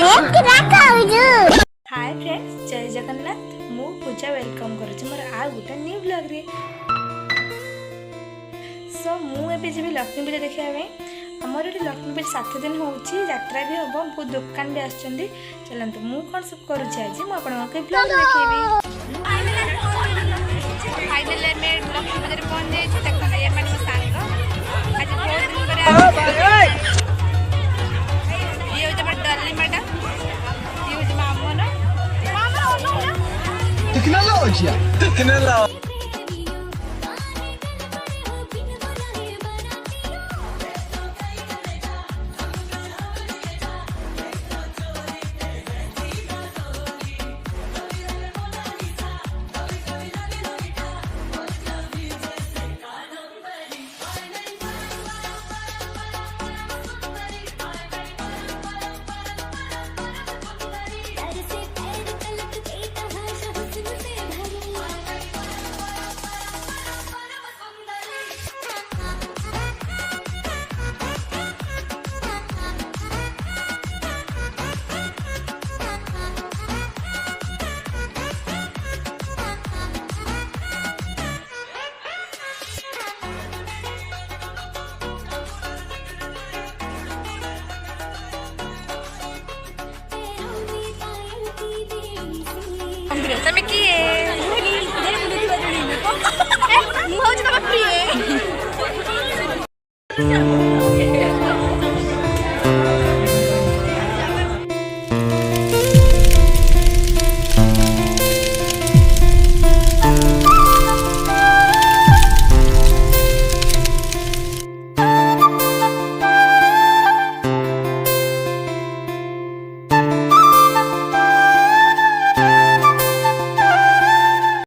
Hi friends, जय जगन्नाथ। मु पूजा welcome करुच्ची मोर आ गोटे न्यू ब्लॉग रे। सो मु एबे जेबी लक्ष्मी पूजा देखिया आमर ये लक्ष्मी पूजा 7 दिन होची, यात्रा भी हम बहुत दुकान भी आछंदी। चलंतु मु कोन सब करुच्ची आज मु आपन के ब्लॉग देखिबी। फाइनली में लक्ष्मी पूजा रे पहुंच जाई छी। देखो ये माने मो सांग आज बहुत दिन करे ये हो जब डल्ली मैडम Tecnologia! Tecnologia! तमे किए मु हो जमा प्रिय